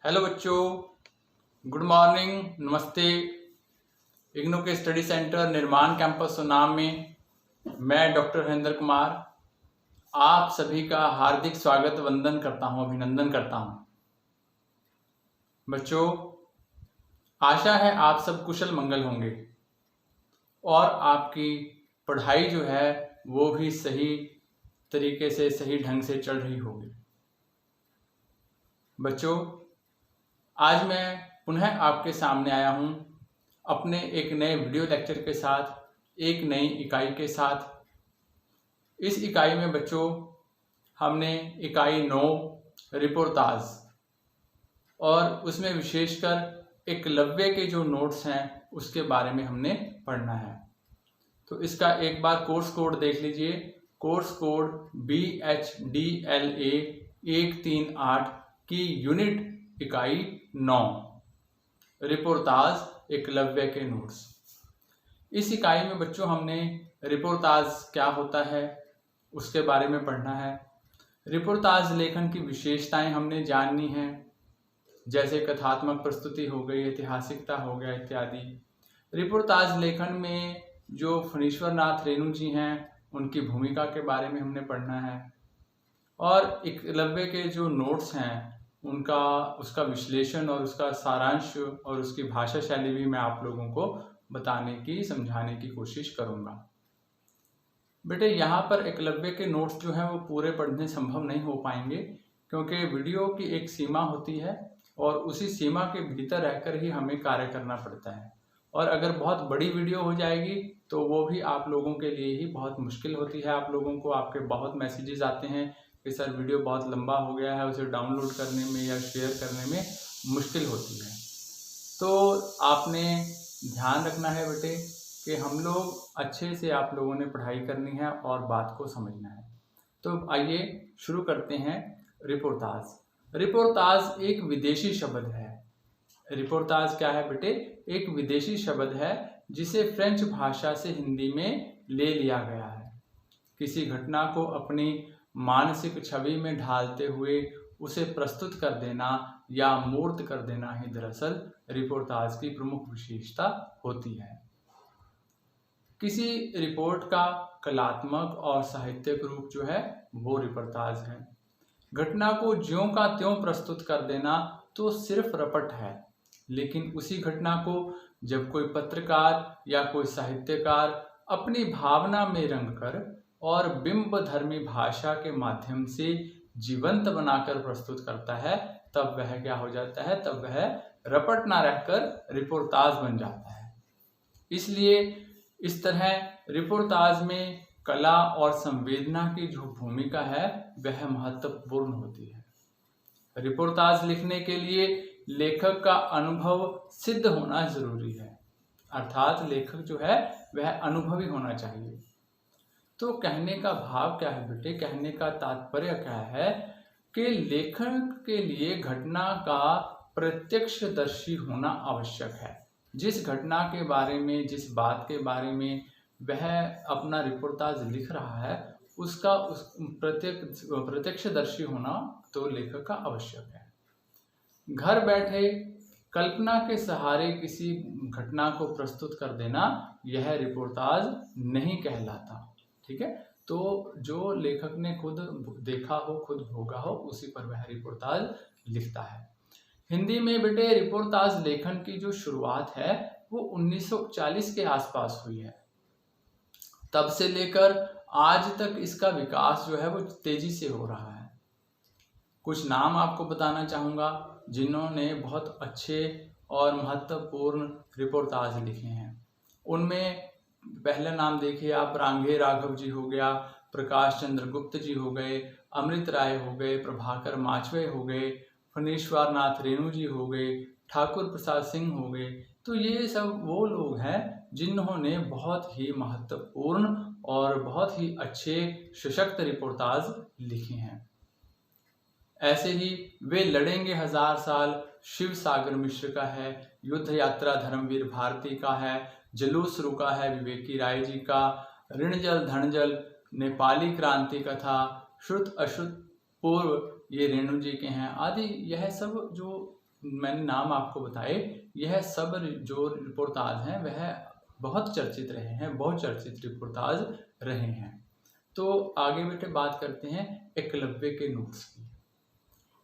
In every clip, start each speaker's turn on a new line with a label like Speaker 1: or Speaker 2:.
Speaker 1: Hello बच्चों, good morning, नमस्ते। इग्नू के स्टडी सेंटर निर्माण कैंपस सुनाम में मैं डॉक्टर हरेंद्र कुमार आप सभी का हार्दिक स्वागत वंदन करता हूं, अभिनंदन करता हूं। बच्चों, आशा है आप सब कुशल मंगल होंगे और आपकी पढ़ाई जो है वो भी सही तरीके से, सही ढंग से चल रही होगी। बच्चों, आज मैं पुनः आपके सामने आया हूं अपने एक नए वीडियो लेक्चर के साथ, एक नई इकाई के साथ। इस इकाई में बच्चों हमने इकाई 9 रिपोर्टाज और उसमें विशेषकर एकलव्य के जो नोट्स हैं उसके बारे में हमने पढ़ना है। तो इसका एक बार कोर्स कोड देख लीजिए। कोर्स कोड BHDLA 138 की यूनिट इकाई 9 रिपोर्टाज एकलव्य के नोट्स। इस इकाई में बच्चों हमने रिपोर्टाज क्या होता है उसके बारे में पढ़ना है। रिपोर्टाज लेखन की विशेषताएं हमने जाननी हैं, जैसे कथात्मक प्रस्तुति हो गई, ऐतिहासिकता हो गया इत्यादि। रिपोर्टाज लेखन में जो फणीश्वर नाथ रेणु जी हैं उनकी भूमिका के बारे में हमने पढ़ना है और एकलव्य के जो नोट्स हैं उसका विश्लेषण और उसका सारांश और उसकी भाषा शैली भी मैं आप लोगों को बताने की, समझाने की कोशिश करूंगा। बेटे, यहाँ पर एकलव्य के नोट्स जो हैं वो पूरे पढ़ने संभव नहीं हो पाएंगे, क्योंकि वीडियो की एक सीमा होती है और उसी सीमा के भीतर रहकर ही हमें कार्य करना पड़ता है। और अगर बहुत बड़ी वीडियो हो जाएगी तो वो भी आप लोगों के लिए ही बहुत मुश्किल होती है। आप लोगों को आपके बहुत मैसेजेस आते हैं कि सर वीडियो बहुत लंबा हो गया है, उसे डाउनलोड करने में या शेयर करने में मुश्किल होती है। तो आपने ध्यान रखना है बेटे कि हम लोग अच्छे से, आप लोगों ने पढ़ाई करनी है और बात को समझना है। तो आइए शुरू करते हैं। रिपोर्टाज। रिपोर्टाज एक विदेशी शब्द है। रिपोर्टाज क्या है बेटे? एक विदेशी शब्द है जिसे फ्रेंच भाषा से हिंदी में ले लिया गया है। किसी घटना को अपनी मानसिक छवि में ढालते हुए उसे प्रस्तुत कर देना या मूर्त कर देना ही दरअसल रिपोर्टाज की प्रमुख विशेषता होती है। किसी रिपोर्ट का कलात्मक और साहित्यिक रूप जो है वो रिपोर्टाज है। घटना को ज्यों का त्यों प्रस्तुत कर देना तो सिर्फ रपट है, लेकिन उसी घटना को जब कोई पत्रकार या कोई साहित्यकार अपनी भावना में रंगकर और बिंबधर्मी भाषा के माध्यम से जीवंत बनाकर प्रस्तुत करता है, तब वह क्या हो जाता है? तब वह रपट ना रहकर रिपोर्टाज बन जाता है। इसलिए इस तरह रिपोर्टाज में कला और संवेदना की जो भूमिका है वह महत्वपूर्ण होती है। रिपोर्टाज लिखने के लिए लेखक का अनुभव सिद्ध होना जरूरी है, अर्थात लेखक जो है वह अनुभवी होना चाहिए। तो कहने का भाव क्या है बेटे? कहने का तात्पर्य क्या है कि लेखक के लिए घटना का प्रत्यक्षदर्शी होना आवश्यक है। जिस घटना के बारे में, जिस बात के बारे में वह अपना रिपोर्टाज लिख रहा है उसका प्रत्यक्षदर्शी होना तो लेखक का आवश्यक है। घर बैठे कल्पना के सहारे किसी घटना को प्रस्तुत कर देना यह रिपोर्टाज नहीं कहलाता। ठीक है? तो जो लेखक ने खुद देखा हो, खुद भोगा हो, उसी पर वह रिपोर्टाज लिखता है। हिंदी में बेटे रिपोर्टाज लेखन की जो शुरुआत है वो 1940 के आसपास हुई है। तब से लेकर आज तक इसका विकास जो है वो तेजी से हो रहा है। कुछ नाम आपको बताना चाहूँगा जिन्होंने बहुत अच्छे और महत्वपूर्ण रिपोर्टाज लिखे हैं। उनमें पहला नाम देखिए आप, रांघे राघव जी हो गया, प्रकाश चंद्र गुप्त जी हो गए, अमृत राय हो गए, प्रभाकर माचवे हो गए, फणीश्वर नाथ रेणु जी हो गए, ठाकुर प्रसाद सिंह हो गए। तो ये सब वो लोग हैं जिन्होंने बहुत ही महत्वपूर्ण और बहुत ही अच्छे सशक्त रिपोर्टाज लिखे हैं। ऐसे ही वे लड़ेंगे हजार साल शिव सागर मिश्र का है, युद्ध यात्रा धर्मवीर भारती का है, जुलूस रुका है विवेकी राय जी का, ऋणजल धनजल नेपाली क्रांति कथा, श्रुत अश्रुत पूर्व ये रेणु जी के हैं आदि। यह सब जो मैंने नाम आपको बताए, यह सब जो रिपोर्टाज हैं वह बहुत चर्चित रहे हैं, बहुत चर्चित रिपोर्टाज रहे हैं। तो आगे बेटे बात करते हैं एकलव्य के नोट्स की।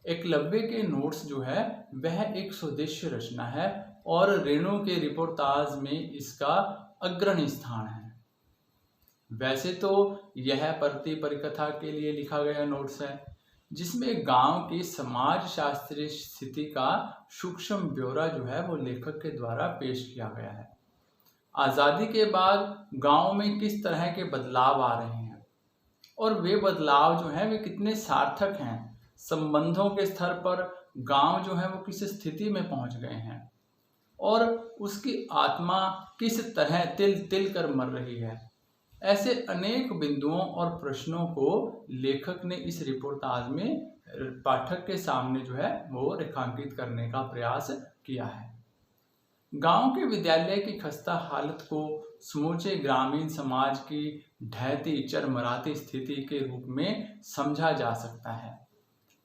Speaker 1: एकलव्य के नोट्स जो है वह एक स्वदेशी रचना है और रेणु के रिपोर्टाज में इसका अग्रणी स्थान है। वैसे तो यह प्रति परिकथा के लिए लिखा गया नोट्स है, जिसमें गांव की समाज शास्त्रीय स्थिति का सूक्ष्म ब्यौरा जो है वो लेखक के द्वारा पेश किया गया है। आज़ादी के बाद गांव में किस तरह के बदलाव आ रहे हैं और वे बदलाव जो हैं वे कितने सार्थक हैं, संबंधों के स्तर पर गांव जो है वो किस स्थिति में पहुंच गए हैं और उसकी आत्मा किस तरह तिल तिल कर मर रही है, ऐसे अनेक बिंदुओं और प्रश्नों को लेखक ने इस रिपोर्टाज में पाठक के सामने जो है वो रेखांकित करने का प्रयास किया है। गांव के विद्यालय की खस्ता हालत को समूचे ग्रामीण समाज की ढहती चरमराती स्थिति के रूप में समझा जा सकता है।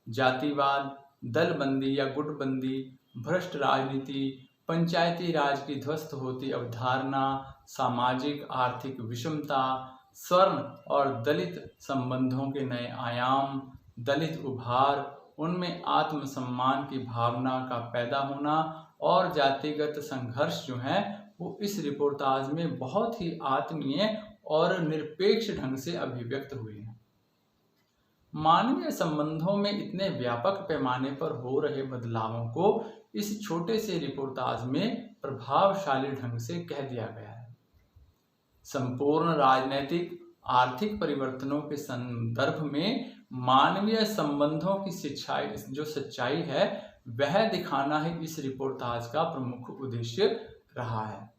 Speaker 1: जातिवाद, दलबंदी या गुटबंदी, भ्रष्ट राजनीति, पंचायती राज की ध्वस्त होती अवधारणा, सामाजिक आर्थिक विषमता, स्वर्ण और दलित संबंधों के नए आयाम, दलित उभार, उनमें आत्मसम्मान की भावना का पैदा होना और जातिगत संघर्ष जो है वो इस रिपोर्टाज में बहुत ही आत्मीय और निरपेक्ष ढंग से अभिव्यक्त हुए हैं। मानवीय संबंधों में इतने व्यापक पैमाने पर हो रहे बदलावों को इस छोटे से रिपोर्टाज में प्रभावशाली ढंग से कह दिया गया है। संपूर्ण राजनैतिक आर्थिक परिवर्तनों के संदर्भ में मानवीय संबंधों की सच्चाई है वह दिखाना ही इस रिपोर्टाज का प्रमुख उद्देश्य रहा है।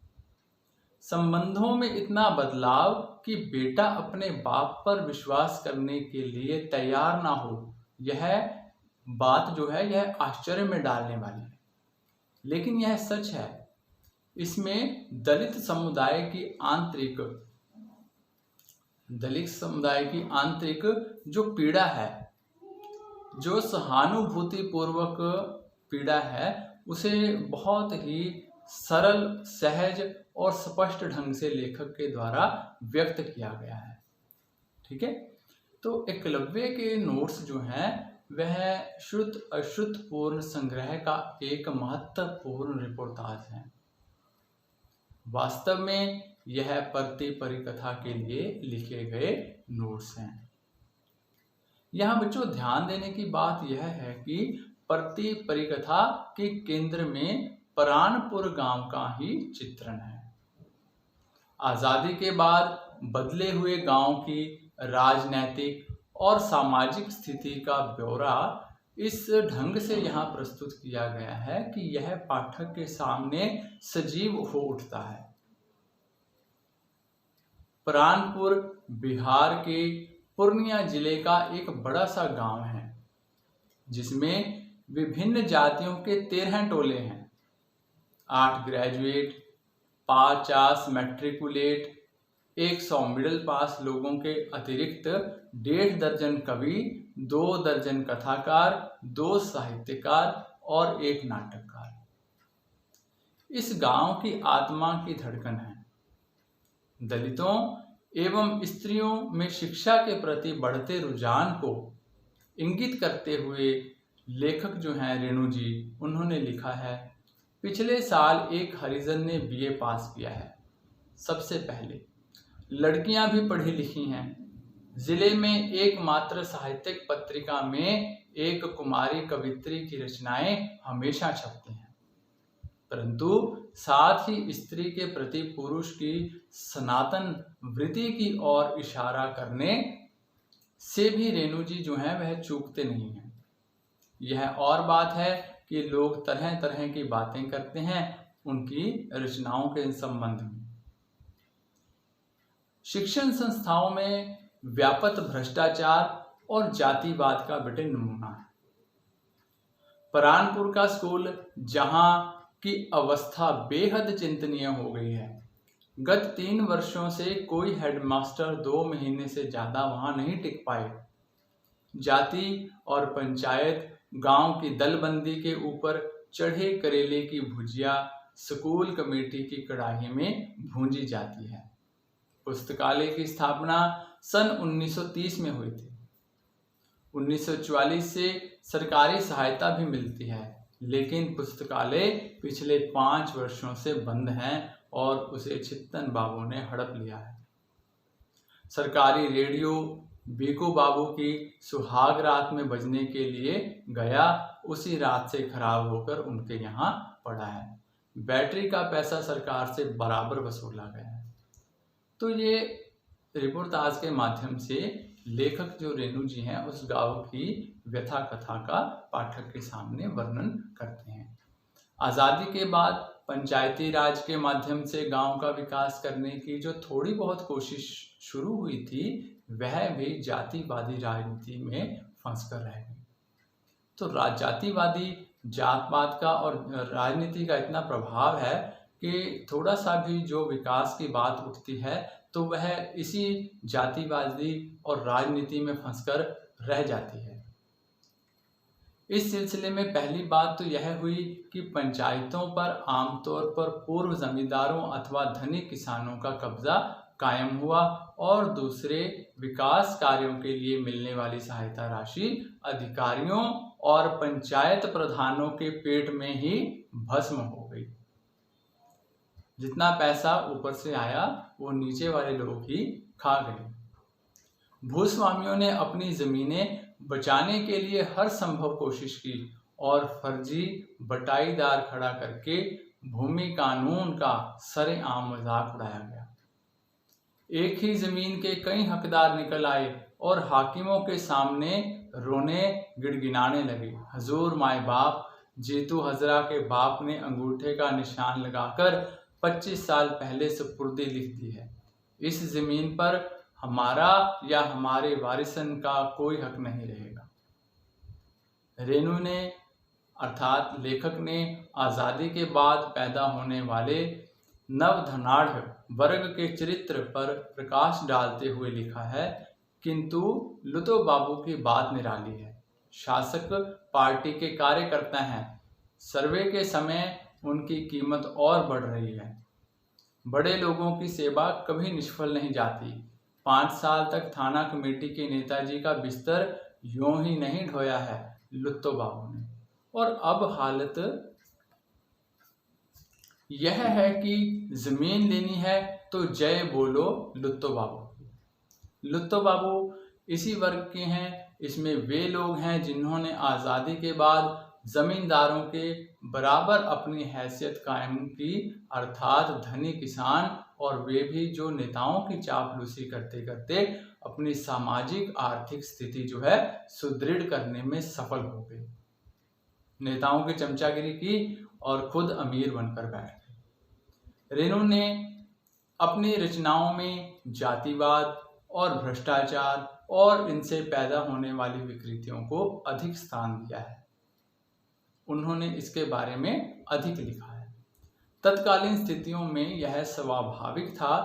Speaker 1: संबंधों में इतना बदलाव कि बेटा अपने बाप पर विश्वास करने के लिए तैयार ना हो, यह बात जो है यह आश्चर्य में डालने वाली है, लेकिन यह सच है। इसमें दलित समुदाय की आंतरिक जो पीड़ा है, जो सहानुभूतिपूर्वक पीड़ा है, उसे बहुत ही सरल, सहज और स्पष्ट ढंग से लेखक के द्वारा व्यक्त किया गया है। ठीक है, तो एकलव्य के नोट्स जो हैं वह श्रुत अश्रुत पूर्ण संग्रह का एक महत्वपूर्ण रिपोर्टाज है। वास्तव में यह प्रति परिकथा के लिए लिखे गए नोट्स हैं। यहाँ बच्चों ध्यान देने की बात यह है कि प्रति परिकथा के केंद्र में परानपुर गांव का ही चित्रण है। आजादी के बाद बदले हुए गांव की राजनैतिक और सामाजिक स्थिति का ब्यौरा इस ढंग से यहाँ प्रस्तुत किया गया है कि यह पाठक के सामने सजीव हो उठता है। परानपुर बिहार के पूर्णिया जिले का एक बड़ा सा गांव है, जिसमें विभिन्न जातियों के 13 टोले हैं। 8 ग्रेजुएट, 50 मैट्रिकुलेट, 100 मिडिल पास लोगों के अतिरिक्त 1.5 दर्जन कवि, 2 दर्जन कथाकार, 2 साहित्यकार और 1 नाटककार इस गांव की आत्मा की धड़कन है। दलितों एवं स्त्रियों में शिक्षा के प्रति बढ़ते रुझान को इंगित करते हुए लेखक जो हैं रेणु जी, उन्होंने लिखा है, पिछले साल एक हरिजन ने बीए पास किया है। सबसे पहले लड़कियां भी पढ़ी लिखी हैं। जिले में एकमात्र साहित्यिक पत्रिका में एक कुमारी कवित्री की रचनाएं हमेशा छपती हैं, परंतु साथ ही स्त्री के प्रति पुरुष की सनातन वृत्ति की ओर इशारा करने से भी रेणु जी जो हैं वह चूकते नहीं हैं। यह और बात है कि लोग तरह तरह की बातें करते हैं उनकी रचनाओं के संबंध में। शिक्षण संस्थाओं में व्यापक भ्रष्टाचार और जातिवाद का बेटे नमूना है। परानपुर का स्कूल, जहां की अवस्था बेहद चिंतनीय हो गई है। गत 3 वर्षों से कोई हेडमास्टर 2 महीने से ज्यादा वहां नहीं टिक पाए। जाति और पंचायत गांव की दलबंदी के ऊपर चढ़े करेले की भुजिया स्कूल कमेटी की कड़ाही में भूंजी जाती है। पुस्तकालय की स्थापना सन 1930 में हुई थी। 1944 से सरकारी सहायता भी मिलती है, लेकिन पुस्तकालय पिछले 5 वर्षों से बंद है और उसे चित्तन बाबू ने हड़प लिया है। सरकारी रेडियो बीकू बाबू की सुहाग रात में बजने के लिए गया, उसी रात से खराब होकर उनके यहाँ पड़ा है। बैटरी का पैसा सरकार से बराबर वसूला गया है। तो ये रिपोर्टाज के माध्यम से लेखक जो रेणु जी हैं उस गांव की व्यथा कथा का पाठक के सामने वर्णन करते हैं। आज़ादी के बाद पंचायती राज के माध्यम से गांव का विकास करने की जो थोड़ी बहुत कोशिश शुरू हुई थी, वह भी जातिवादी राजनीति में फंसकर रह गई। तो जातिवादी जात पात का और राजनीति का इतना प्रभाव है कि थोड़ा सा भी जो विकास की बात उठती है तो वह इसी जातिवादी और राजनीति में फंसकर रह जाती है। इस सिलसिले में पहली बात तो यह हुई कि पंचायतों पर आमतौर पर पूर्व जमींदारों अथवा धनिक किसानों का कब्जा कायम हुआ और दूसरे विकास कार्यों के लिए मिलने वाली सहायता राशि अधिकारियों और पंचायत प्रधानों के पेट में ही भस्म हो गई। जितना पैसा ऊपर से आया वो नीचे वाले लोग ही खा गए। भूस्वामियों ने अपनी जमीनें बचाने के लिए हर संभव कोशिश की और फर्जी बटाईदार खड़ा करके भूमि कानून का सरेआम मजाक उड़ाया गया। एक ही जमीन के कई हकदार निकल आए और हाकिमों के सामने रोने गिड़गिड़ाने लगे। हजूर माए बाप जीतू हजरा के बाप ने अंगूठे का निशान लगाकर 25 साल पहले सुपुर्दी लिख दी है। इस जमीन पर हमारा या हमारे वारिसन का कोई हक नहीं रहेगा। रेणु ने अर्थात लेखक ने आज़ादी के बाद पैदा होने वाले नवधनाढ़ वर्ग के चरित्र पर प्रकाश डालते हुए लिखा है, किंतु लुतो बाबू की बात निराली है। शासक पार्टी के कार्यकर्ता हैं। सर्वे के समय उनकी कीमत और बढ़ रही है। बड़े लोगों की सेवा कभी निष्फल नहीं जाती। 5 साल तक थाना कमेटी के नेताजी का बिस्तर यूं ही नहीं ढोया है लुत्तो बाबू ने। और अब हालत यह है कि जमीन लेनी है तो जय बोलो लुत्तो बाबू। लुत्तो बाबू इसी वर्ग के हैं। इसमें वे लोग हैं जिन्होंने आज़ादी के बाद जमींदारों के बराबर अपनी हैसियत कायम की, अर्थात धनी किसान, और वे भी जो नेताओं की चापलूसी करते करते अपनी सामाजिक आर्थिक स्थिति जो है सुदृढ़ करने में सफल हो गए। नेताओं की चमचागिरी की और खुद अमीर बनकर बैठ गए। रेणु ने अपनी रचनाओं में जातिवाद और भ्रष्टाचार और इनसे पैदा होने वाली विकृतियों को अधिक स्थान दिया है। उन्होंने इसके बारे में अधिक लिखा है। तत्कालीन स्थितियों में यह स्वाभाविक था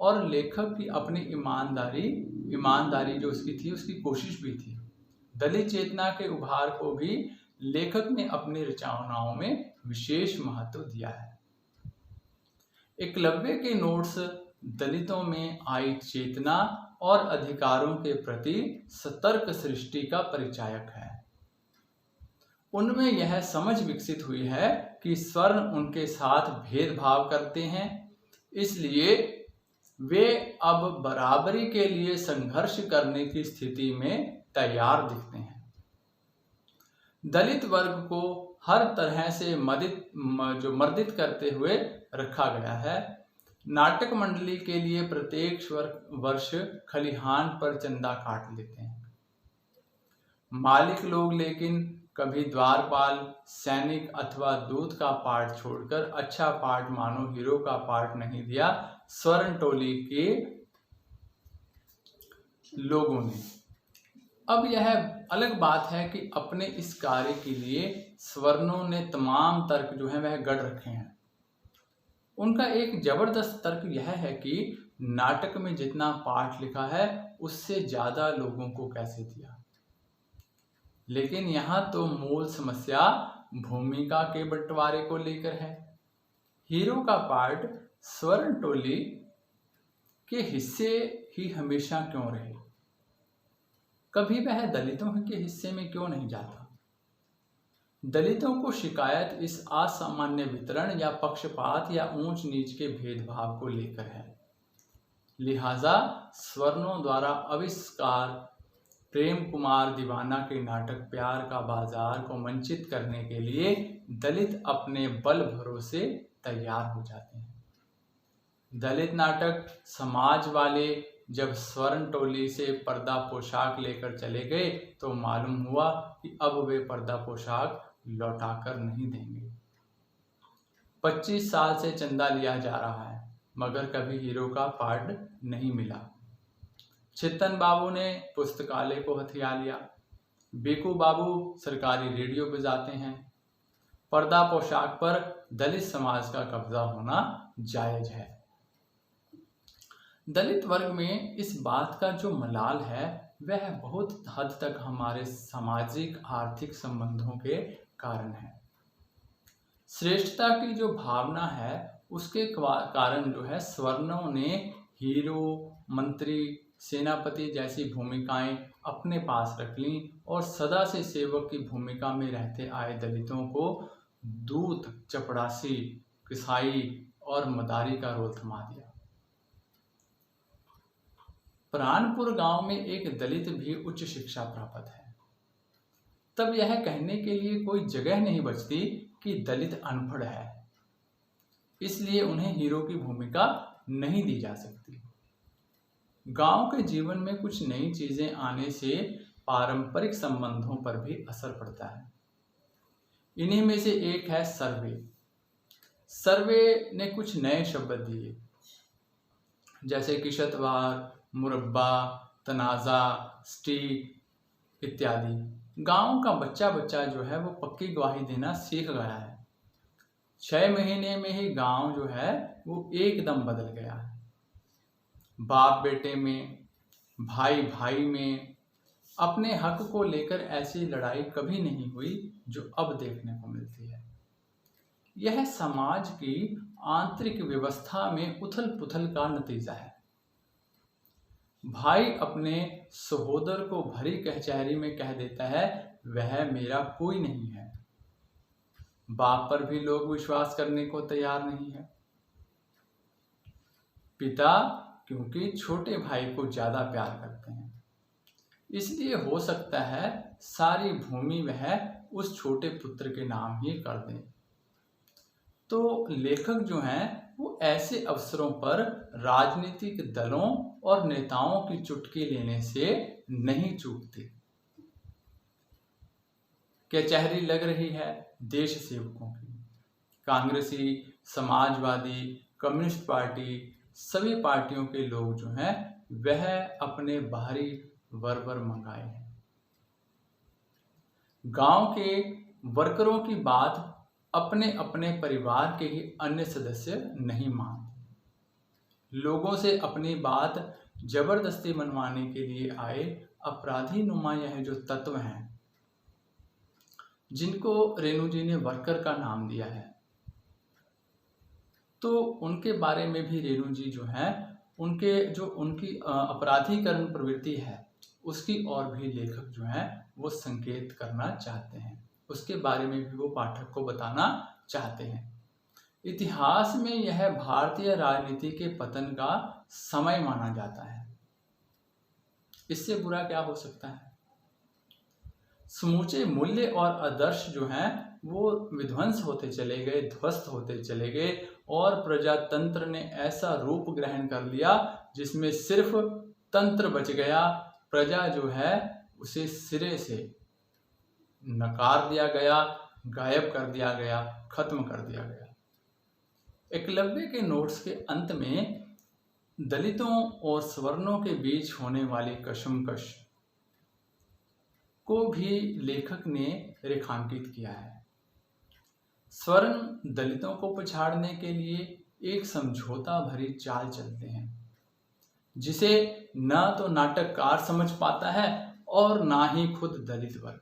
Speaker 1: और लेखक की अपनी ईमानदारी जो उसकी थी, उसकी कोशिश भी थी। दलित चेतना के उभार को भी लेखक ने अपनी रचनाओं में विशेष महत्व दिया है। एकलव्य के नोट्स दलितों में आई चेतना और अधिकारों के प्रति सतर्क सृष्टि का परिचायक है। उनमें यह समझ विकसित हुई है कि स्वर्ण उनके साथ भेदभाव करते हैं, इसलिए वे अब बराबरी के लिए संघर्ष करने की स्थिति में तैयार दिखते हैं। दलित वर्ग को हर तरह से मर्दित करते हुए रखा गया है। नाटक मंडली के लिए प्रत्येक वर्ष खलिहान पर चंदा काट लेते हैं। मालिक लोग लेकिन कभी द्वारपाल, सैनिक अथवा दूत का पार्ट छोड़कर अच्छा पार्ट मानो हीरो का पार्ट नहीं दिया स्वर्ण टोली के लोगों ने। अब यह अलग बात है कि अपने इस कार्य के लिए स्वर्णों ने तमाम तर्क जो है वह गढ़ रखे हैं। उनका एक जबरदस्त तर्क यह है कि नाटक में जितना पाठ लिखा है उससे ज्यादा लोगों को कैसे दिया। लेकिन यहाँ तो मूल समस्या भूमिका के बंटवारे को लेकर है। हीरो का पार्ट स्वर्ण टोली के हिस्से ही हमेशा क्यों रहे? कभी वह दलितों के हिस्से में क्यों नहीं जाता? दलितों को शिकायत इस असामान्य वितरण या पक्षपात या ऊंच नीच के भेदभाव को लेकर है। लिहाजा स्वर्णों द्वारा आविष्कार प्रेम कुमार दीवाना के नाटक प्यार का बाजार को वंचित करने के लिए दलित अपने बल भरोसे तैयार हो जाते हैं। दलित नाटक समाज वाले जब स्वर्ण टोली से पर्दा पोशाक लेकर चले गए तो मालूम हुआ कि अब वे पर्दा पोशाक लौटाकर नहीं देंगे। 25 साल से चंदा लिया जा रहा है मगर कभी हीरो का पार्ट नहीं मिला। चित्तन बाबू ने पुस्तकालय को हथिया लिया। बीकू बाबू सरकारी रेडियो बजाते हैं। पर्दा पोशाक पर दलित समाज का कब्जा होना जायज है। दलित वर्ग में इस बात का जो मलाल है वह बहुत हद तक हमारे सामाजिक आर्थिक संबंधों के कारण है। श्रेष्ठता की जो भावना है उसके कारण जो है स्वर्णों ने हीरो, मंत्री, सेनापति जैसी भूमिकाएं अपने पास रख लीं और सदा से सेवक की भूमिका में रहते आए दलितों को दूत, चपड़ासी, किसाई और मदारी का रोल थमा दिया। प्राणपुर गांव में एक दलित भी उच्च शिक्षा प्राप्त है। तब यह कहने के लिए कोई जगह नहीं बचती कि दलित अनपढ़ है, इसलिए उन्हें हीरो की भूमिका नहीं दी जा सकती। गांव के जीवन में कुछ नई चीजें आने से पारंपरिक संबंधों पर भी असर पड़ता है। इन्हीं में से एक है सर्वे। सर्वे ने कुछ नए शब्द दिए जैसे किशतवार, मुरब्बा, तनाजा, स्टीक इत्यादि। गांव का बच्चा बच्चा जो है वो पक्की गवाही देना सीख गया है। 6 महीने में ही गांव जो है वो एकदम बदल गया है। बाप बेटे में, भाई भाई में अपने हक को लेकर ऐसी लड़ाई कभी नहीं हुई जो अब देखने को मिलती है। यह समाज की आंतरिक व्यवस्था में उथल पुथल का नतीजा है। भाई अपने सहोदर को भरी कचहरी में कह देता है वह मेरा कोई नहीं है। बाप पर भी लोग विश्वास करने को तैयार नहीं है। पिता क्योंकि छोटे भाई को ज्यादा प्यार करते हैं, इसलिए हो सकता है सारी भूमि वह उस छोटे पुत्र के नाम ही कर दें। तो लेखक जो हैं वो ऐसे अवसरों पर राजनीतिक दलों और नेताओं की चुटकी लेने से नहीं चूकते। कचहरी लग रही है देश सेवकों की। कांग्रेसी, समाजवादी, कम्युनिस्ट पार्टी, सभी पार्टियों के लोग जो हैं वह अपने बाहरी वरवर मंगाए हैं। गांव के वर्करों की बात अपने अपने परिवार के ही अन्य सदस्य नहीं मानते। लोगों से अपनी बात जबरदस्ती मनवाने के लिए आए अपराधी नुमा यह जो तत्व हैं जिनको रेणु जी ने वर्कर का नाम दिया है, तो उनके बारे में भी रेणु जी जो है उनकी अपराधीकरण प्रवृत्ति है उसकी ओर भी लेखक जो है वो संकेत करना चाहते हैं। उसके बारे में भी वो पाठक को बताना चाहते हैं। इतिहास में यह भारतीय राजनीति के पतन का समय माना जाता है। इससे बुरा क्या हो सकता है? समूचे मूल्य और आदर्श जो हैं वो विध्वंस होते चले गए, ध्वस्त होते चले गए और प्रजातंत्र ने ऐसा रूप ग्रहण कर लिया जिसमें सिर्फ तंत्र बच गया। प्रजा जो है उसे सिरे से नकार दिया गया, गायब कर दिया गया, खत्म कर दिया गया। एकलव्य के नोट्स के अंत में दलितों और सवर्णों के बीच होने वाली कशमकश को भी लेखक ने रेखांकित किया है। स्वर्ण दलितों को पछाड़ने के लिए एक समझौता भरी चाल चलते हैं जिसे न तो नाटककार समझ पाता है और ना ही खुद दलित वर्ग।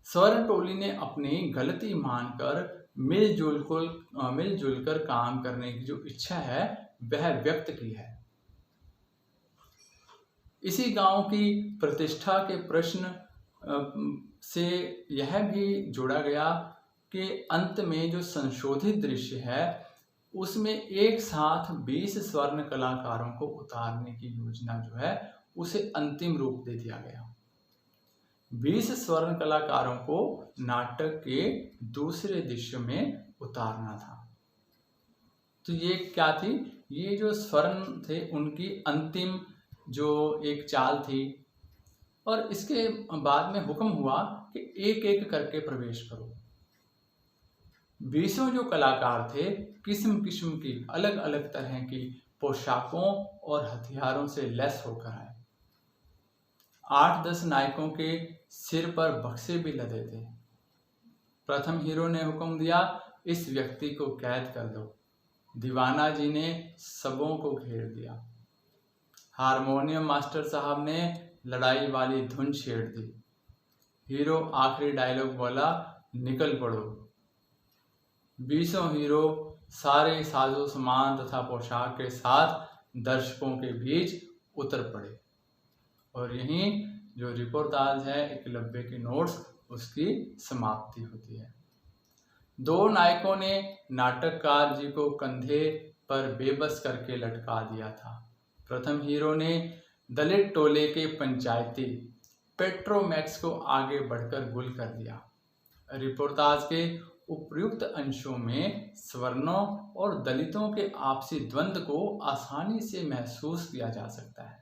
Speaker 1: स्वर्ण टोली ने अपनी गलती मानकर मिलजुल कर काम करने की जो इच्छा है वह व्यक्त की है। इसी गांव की प्रतिष्ठा के प्रश्न से यह भी जोड़ा गया कि अंत में जो संशोधित दृश्य है उसमें एक साथ 20 स्वर्ण कलाकारों को उतारने की योजना जो है उसे अंतिम रूप दे दिया गया। 20 स्वर्ण कलाकारों को नाटक के दूसरे दृश्य में उतारना था। तो ये क्या थी? ये जो स्वर्ण थे उनकी अंतिम जो एक चाल थी, और इसके बाद में हुक्म हुआ कि एक एक करके प्रवेश करो। 20 जो कलाकार थे किस्म किस्म की अलग अलग तरह की पोशाकों और हथियारों से लैस होकर आए। 8-10 नायकों के सिर पर बक्से भी लदे थे। प्रथम हीरो ने हुक्म दिया, इस व्यक्ति को कैद कर दो। दीवाना जी ने सबों को घेर दिया। हारमोनियम मास्टर साहब ने लड़ाई वाली धुन छेड़ दी। हीरो आखिरी डायलॉग बोला, निकल पड़ो। 20 हीरो सारे साजो सामान तथा पोशाक के साथ दर्शकों के बीच उतर पड़े। और यहीं जो रिपोर्टाज है एकलव्य के नोट्स उसकी समाप्ति होती है। 2 नायकों ने नाटककार जी को कंधे पर बेबस करके लटका दिया था। प्रथम हीरो ने दलित टोले के पंचायती पेट्रोमैक्स को आगे बढ़कर गुल कर दिया। रिपोर्टाज के उपयुक्त अंशों में सवर्णों और दलितों के आपसी द्वंद्व को आसानी से महसूस किया जा सकता है।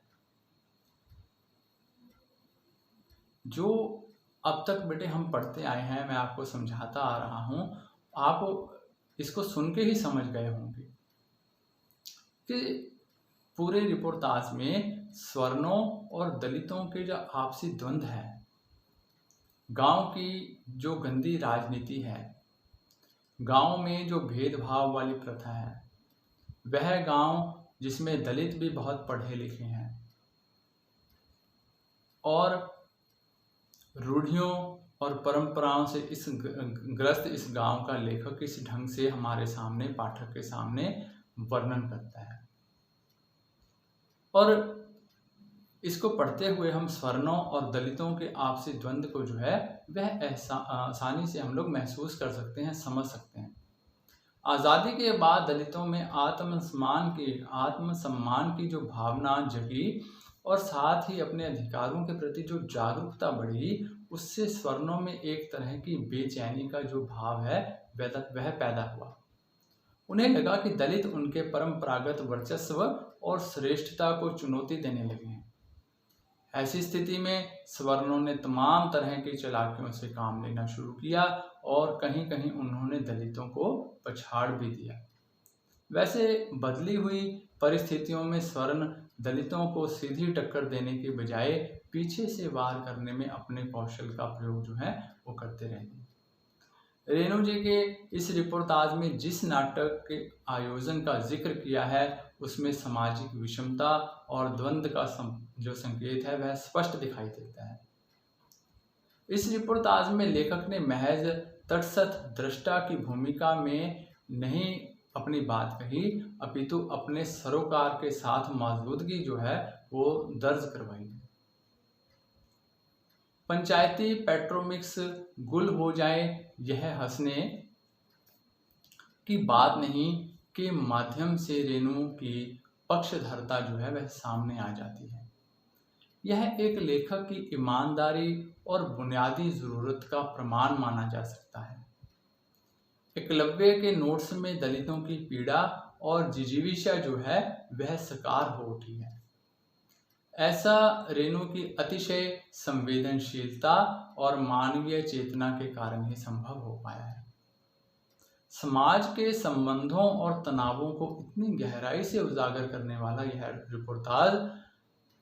Speaker 1: जो अब तक बेटे हम पढ़ते आए हैं, मैं आपको समझाता आ रहा हूं, आप इसको सुन के ही समझ गए होंगे कि पूरे रिपोर्टाज में सवर्णों और दलितों के जो आपसी द्वंद्व है, गांव की जो गंदी राजनीति है, गांव में जो भेदभाव वाली प्रथा है, वह गांव जिसमें दलित भी बहुत पढ़े लिखे हैं और रूढ़ियों और परंपराओं से इस ग्रस्त इस गांव का लेखक इस ढंग से हमारे सामने, पाठक के सामने वर्णन करता है। और इसको पढ़ते हुए हम सवर्णों और दलितों के आपसी द्वंद्व को जो है वह आसानी से हम लोग महसूस कर सकते हैं, समझ सकते हैं। आज़ादी के बाद दलितों में आत्मसम्मान की जो भावना जगी और साथ ही अपने अधिकारों के प्रति जो जागरूकता बढ़ी, उससे सवर्णों में एक तरह की बेचैनी का जो भाव है वह पैदा हुआ। उन्हें लगा कि दलित उनके परंपरागत वर्चस्व और श्रेष्ठता को चुनौती देने लगे हैं। ऐसी स्थिति में सवर्णों ने तमाम तरह की चालाकियों से काम लेना शुरू किया और कहीं कहीं उन्होंने दलितों को पछाड़ भी दिया। वैसे बदली हुई परिस्थितियों में स्वर्ण दलितों को सीधी टक्कर देने के बजाय पीछे से वार करने में अपने कौशल का प्रयोग जो है वो करते रहेंगे। रेणु जी के इस रिपोर्टाज में जिस नाटक के आयोजन का जिक्र किया है उसमें सामाजिक विषमता और द्वंद्व का जो संकेत है वह स्पष्ट दिखाई देता है। इस रिपोर्टाज में लेखक ने महज तटस्थ दृष्टा की भूमिका में नहीं अपनी बात कही, अपितु अपने सरोकार के साथ मौजूदगी जो है वो दर्ज करवाई है। पंचायती पेट्रोमिक्स गुल हो जाए यह हंसने की बात नहीं के माध्यम से रेणु की पक्षधरता जो है वह सामने आ जाती है। यह एक लेखक की ईमानदारी और बुनियादी जरूरत का प्रमाण माना जा सकता है। एकलव्य के नोट्स में दलितों की पीड़ा और जिजीविषा जो है वह साकार हो उठी है। ऐसा रेणु की अतिशय संवेदनशीलता और मानवीय चेतना के कारण ही संभव हो पाया है। समाज के संबंधों और तनावों को इतनी गहराई से उजागर करने वाला यह रिपोर्टाज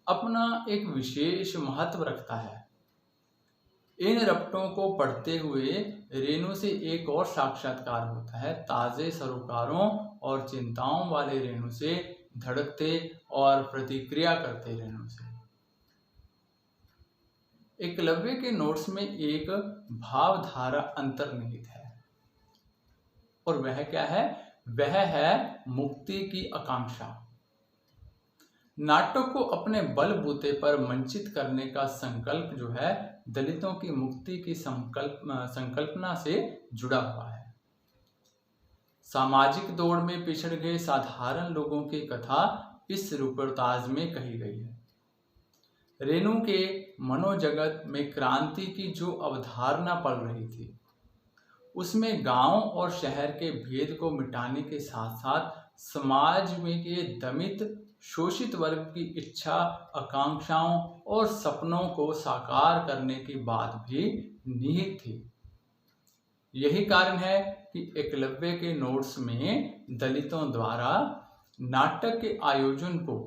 Speaker 1: अपना एक विशेष महत्व रखता है। इन रपटों को पढ़ते हुए रेणु से एक और साक्षात्कार होता है, ताजे सरोकारों और चिंताओं वाले रेणु से धड़कते और प्रतिक्रिया करते रेणु से। एकलव्य के नोट्स में एक भावधारा अंतर्निहित है, और वह क्या है? वह है मुक्ति की आकांक्षा। नाटक को अपने बलबूते पर मंचित करने का संकल्प जो है दलितों की मुक्ति की संकल्पना से जुड़ा हुआ है। सामाजिक दौड़ में पिछड़ गए साधारण लोगों की कथा इस रिपोर्टाज में कही गई है। रेणु के मनोजगत में क्रांति की जो अवधारणा पल रही थी, उसमें गांव और शहर के भेद को मिटाने के साथ साथ समाज में के दमित शोषित वर्ग की इच्छा, आकांक्षाओं और सपनों को साकार करने की बात भी निहित थी। यही कारण है कि एकलव्य के नोट्स में दलितों द्वारा नाटक के आयोजन को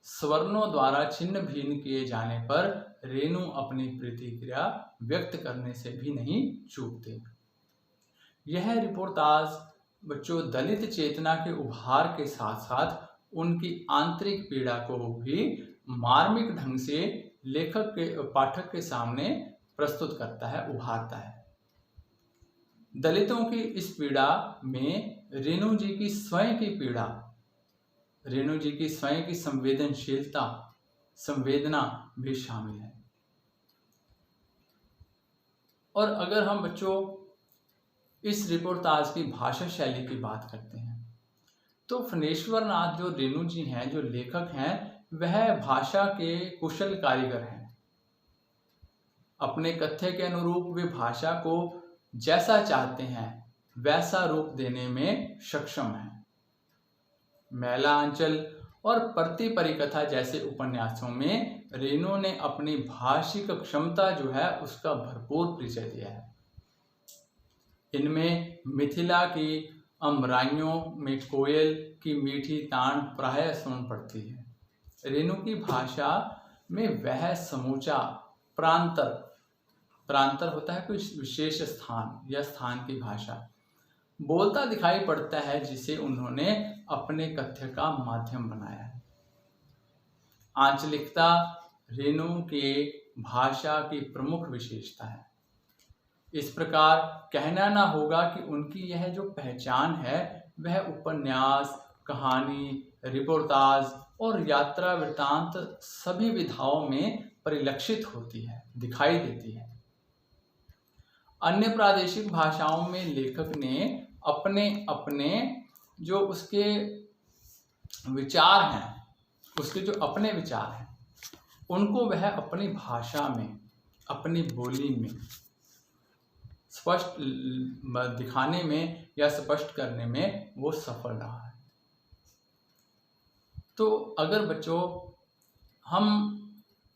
Speaker 1: सवर्णों द्वारा छिन्न भिन्न किए जाने पर रेणु अपनी प्रतिक्रिया व्यक्त करने से भी नहीं चूकते। यह रिपोर्टाज बच्चों दलित चेतना के उभार के साथ साथ उनकी आंतरिक पीड़ा को भी मार्मिक ढंग से लेखक के पाठक के सामने प्रस्तुत करता है, उभारता है। दलितों की इस पीड़ा में रेणु जी की स्वयं की पीड़ा, रेणु जी की स्वयं की संवेदनशीलता, संवेदना भी शामिल है। और अगर हम बच्चों इस रिपोर्टाज की भाषा शैली की बात करते हैं तो फणेश्वर नाथ जो रेणु जी हैं, जो लेखक हैं, वह भाषा के कुशल कारीगर हैं। अपने कथ्य के अनुरूप वे भाषा को जैसा चाहते हैं वैसा रूप देने में सक्षम हैं। मैला अंचल और प्रति परिकथा जैसे उपन्यासों में रेणु ने अपनी भाषिक क्षमता जो है उसका भरपूर परिचय दिया है। इनमें मिथिला की अमराइयों में कोयल की मीठी तान प्रायः सुन पड़ती है। रेणु की भाषा में वह समूचा प्रांतर होता है कोई विशेष स्थान या स्थान की भाषा बोलता दिखाई पड़ता है, जिसे उन्होंने अपने कथ्य का माध्यम बनाया है। आंचलिकता रेणु के भाषा की प्रमुख विशेषता है। इस प्रकार कहना ना होगा कि उनकी यह जो पहचान है वह उपन्यास, कहानी, रिपोर्टाज और यात्रा वृत्तांत सभी विधाओं में परिलक्षित होती है, दिखाई देती है। अन्य प्रादेशिक भाषाओं में लेखक ने अपने अपने जो उसके विचार हैं, उसके जो अपने विचार हैं, उनको वह अपनी भाषा में, अपनी बोली में स्पष्ट दिखाने में या स्पष्ट करने में वो सफल रहा है। तो अगर बच्चों हम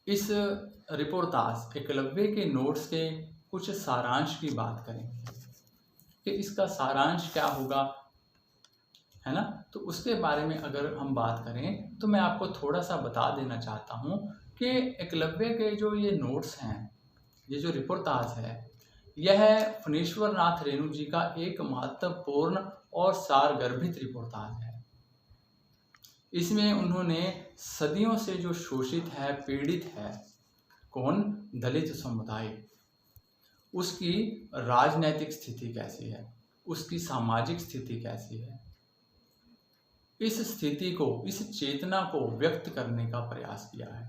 Speaker 1: इस रिपोर्टाज एकलव्य के नोट्स के कुछ सारांश की बात करेंगे कि इसका सारांश क्या होगा, है ना, तो उसके बारे में अगर हम बात करें तो मैं आपको थोड़ा सा बता देना चाहता हूँ कि एकलव्य के जो ये नोट्स हैं, ये जो रिपोर्टाज है, यह फणेश्वर नाथ रेणु जी का एक महत्वपूर्ण और सारगर्भित रिपोर्टाज है। इसमें उन्होंने सदियों से जो शोषित है, पीड़ित है, कौन, दलित समुदाय, उसकी राजनैतिक स्थिति कैसी है, उसकी सामाजिक स्थिति कैसी है, इस स्थिति को, इस चेतना को व्यक्त करने का प्रयास किया है।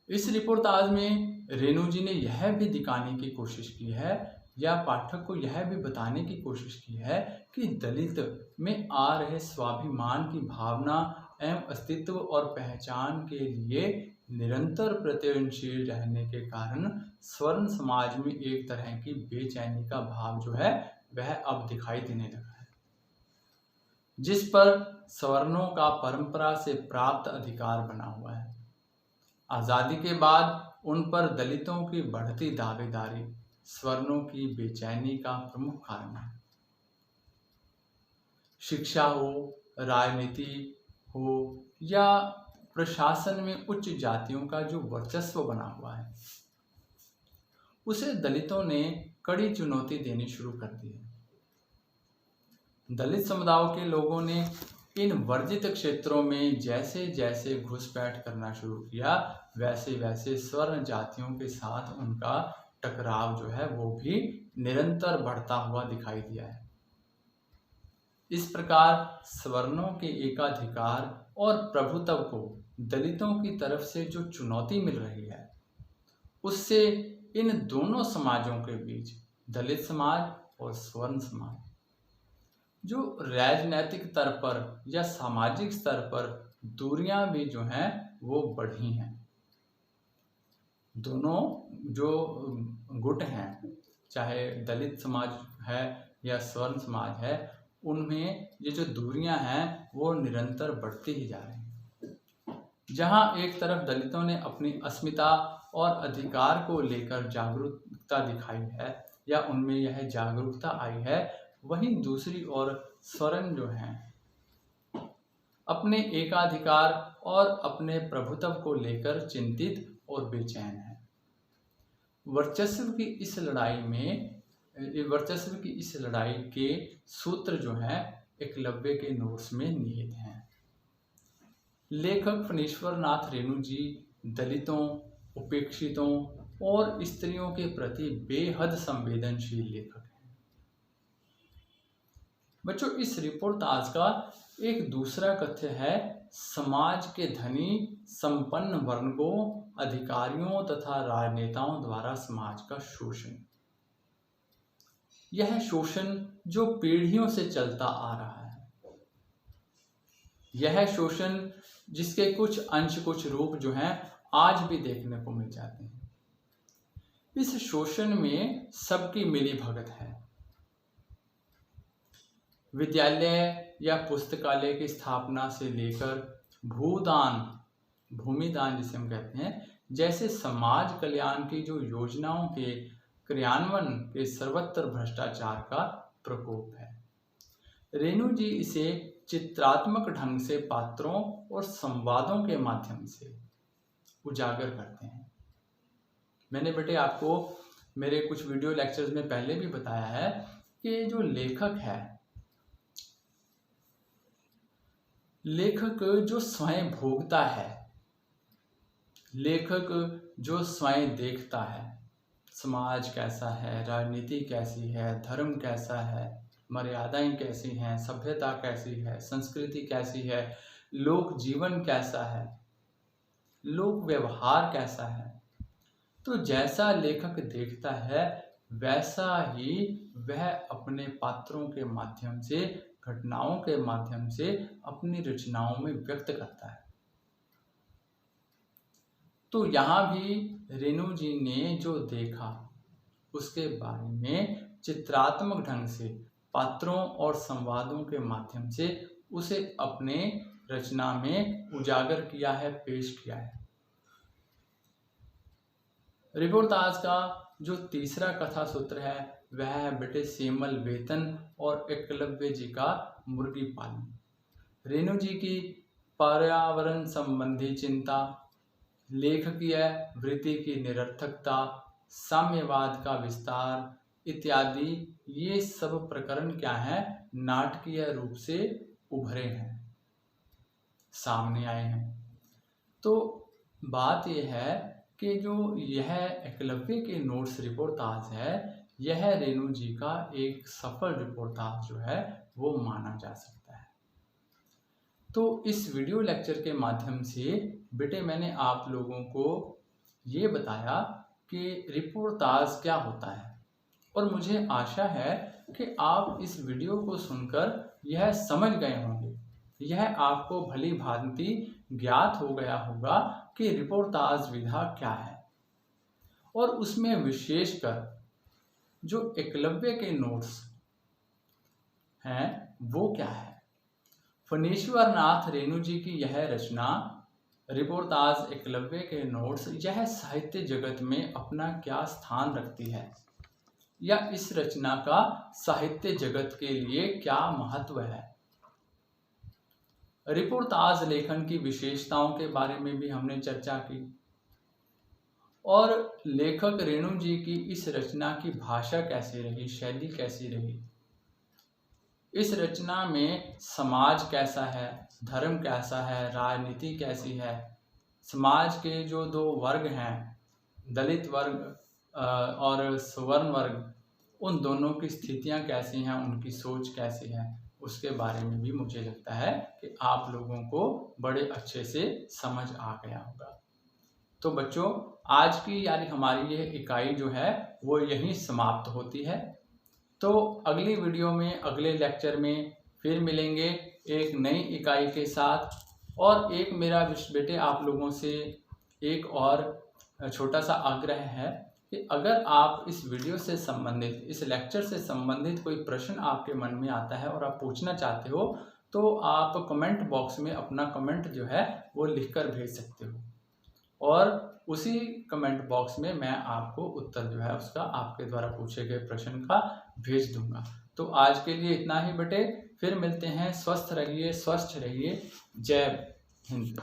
Speaker 1: इस रिपोर्टाज में रेणु जी ने यह भी दिखाने की कोशिश की है या पाठक को यह भी बताने की कोशिश की है कि दलित में आ रहे स्वाभिमान की भावना एवं अस्तित्व और पहचान के लिए निरंतर प्रत्ययनशील रहने के कारण स्वर्ण समाज में एक तरह की बेचैनी का भाव जो है वह अब दिखाई देने लगा है, जिस पर सवर्णों का परंपरा से प्राप्त अधिकार बना हुआ है। आज़ादी के बाद उन पर दलितों की बढ़ती दावेदारी सवर्णों की बेचैनी का प्रमुख कारण है। शिक्षा हो, राजनीति हो या प्रशासन में उच्च जातियों का जो वर्चस्व बना हुआ है, उसे दलितों ने कड़ी चुनौती देनी शुरू कर दी है। दलित समुदायों के लोगों ने इन वर्जित क्षेत्रों में जैसे जैसे घुसपैठ करना शुरू किया, वैसे वैसे स्वर्ण जातियों के साथ उनका टकराव जो है वो भी निरंतर बढ़ता हुआ दिखाई दिया है। इस प्रकार सवर्णों के एकाधिकार और प्रभुत्व को दलितों की तरफ से जो चुनौती मिल रही है, उससे इन दोनों समाजों के बीच, दलित समाज और स्वर्ण समाज, जो राजनैतिक स्तर पर या सामाजिक स्तर पर दूरियां भी जो हैं वो बढ़ी हैं। दोनों जो गुट हैं, चाहे दलित समाज है या स्वर्ण समाज है, उनमें ये जो दूरियां हैं वो निरंतर बढ़ती ही जा रही हैं। जहां एक तरफ दलितों ने अपनी अस्मिता और अधिकार को लेकर जागरूकता दिखाई है या उनमें यह जागरूकता आई है, वहीं दूसरी ओर स्वर्ण जो हैं अपने एकाधिकार और अपने प्रभुत्व को लेकर चिंतित और बेचैन है। वर्चस्व की इस लड़ाई के सूत्र जो हैं एकलव्य के नोट्स में निहित हैं। लेखक फणीश्वर नाथ रेणु जी दलितों, उपेक्षितों और स्त्रियों के प्रति बेहद संवेदनशील लेखक हैं। बच्चों, इस रिपोर्टाज का एक दूसरा कथ्य है समाज के धनी संपन्न वर्गों, अधिकारियों तथा राजनेताओं द्वारा समाज का शोषण। यह शोषण जो पीढ़ियों से चलता आ रहा है, यह शोषण जिसके कुछ अंश, कुछ रूप जो हैं आज भी देखने को मिल जाते हैं। इस शोषण में सबकी मिली भगत है। विद्यालय या पुस्तकालय की स्थापना से लेकर भूदान, भूमिदान जिसे हम कहते हैं, जैसे समाज कल्याण की जो योजनाओं के क्रियान्वयन के सर्वत्र भ्रष्टाचार का प्रकोप है। रेणु जी इसे चित्रात्मक ढंग से पात्रों और संवादों के माध्यम से उजागर करते हैं। मैंने बेटे आपको मेरे कुछ वीडियो लेक्चर्स में पहले भी बताया है कि जो लेखक है, लेखक जो स्वयं भोगता है, लेखक जो स्वयं देखता है समाज कैसा है, राजनीति कैसी है, धर्म कैसा है, मर्यादाएं कैसी हैं, सभ्यता कैसी है, संस्कृति कैसी है, लोक जीवन कैसा है, लोक व्यवहार कैसा है, तो जैसा लेखक देखता है वैसा ही वह अपने पात्रों के माध्यम से, घटनाओं के माध्यम से अपनी रचनाओं में व्यक्त करता है। तो यहाँ भी रेणु जी ने जो देखा उसके बारे में चित्रात्मक ढंग से पात्रों और संवादों के माध्यम से उसे अपने रचना में उजागर किया है, पेश किया है। रिपोर्टाज का जो तीसरा कथा सूत्र है वह है बेटे सेमल वेतन और एकलव्य जी का मुर्गी पालन। रेणु जी की पर्यावरण संबंधी चिंता, लेखकीय वृत्ति की निरर्थकता, साम्यवाद का विस्तार इत्यादि, ये सब प्रकरण क्या है, नाटकीय रूप से उभरे हैं, सामने आए हैं। तो बात यह है कि जो यह एकलव्य के नोट्स रिपोर्टाज है, यह रेणु जी का एक सफल रिपोर्टाज जो है वो माना जा सकता है। तो इस वीडियो लेक्चर के माध्यम से बेटे मैंने आप लोगों को ये बताया कि रिपोर्टाज क्या होता है, और मुझे आशा है कि आप इस वीडियो को सुनकर यह समझ गए होंगे, यह आपको भली भांति ज्ञात हो गया होगा कि रिपोर्टाज विधा क्या है, और उसमें विशेषकर जो एकलव्य के नोट्स हैं वो क्या है। फणीश्वर नाथ रेणु जी की यह रचना रिपोर्टाज एकलव्य के नोट्स, यह साहित्य जगत में अपना क्या स्थान रखती है, या इस रचना का साहित्य जगत के लिए क्या महत्व है। रिपोर्टाज लेखन की विशेषताओं के बारे में भी हमने चर्चा की, और लेखक रेणु जी की इस रचना की भाषा कैसी रही, शैली कैसी रही, इस रचना में समाज कैसा है, धर्म कैसा है, राजनीति कैसी है, समाज के जो दो वर्ग हैं, दलित वर्ग और सवर्ण वर्ग, उन दोनों की स्थितियां कैसी हैं, उनकी सोच कैसी है, उसके बारे में भी मुझे लगता है कि आप लोगों को बड़े अच्छे से समझ आ गया होगा। तो बच्चों, आज की यानी हमारी ये इकाई जो है वो यहीं समाप्त होती है। तो अगली वीडियो में, अगले लेक्चर में फिर मिलेंगे एक नई इकाई के साथ। और एक मेरा बेटे आप लोगों से एक और छोटा सा आग्रह है कि अगर आप इस वीडियो से संबंधित, इस लेक्चर से संबंधित कोई प्रश्न आपके मन में आता है और आप पूछना चाहते हो, तो आप कमेंट बॉक्स में अपना कमेंट जो है वो लिखकर भेज सकते हो, और उसी कमेंट बॉक्स में मैं आपको उत्तर जो है उसका, आपके द्वारा पूछे गए प्रश्न का भेज दूंगा। तो आज के लिए इतना ही बेटे, फिर मिलते हैं। स्वस्थ रहिए, स्वस्थ रहिए। जय हिंद।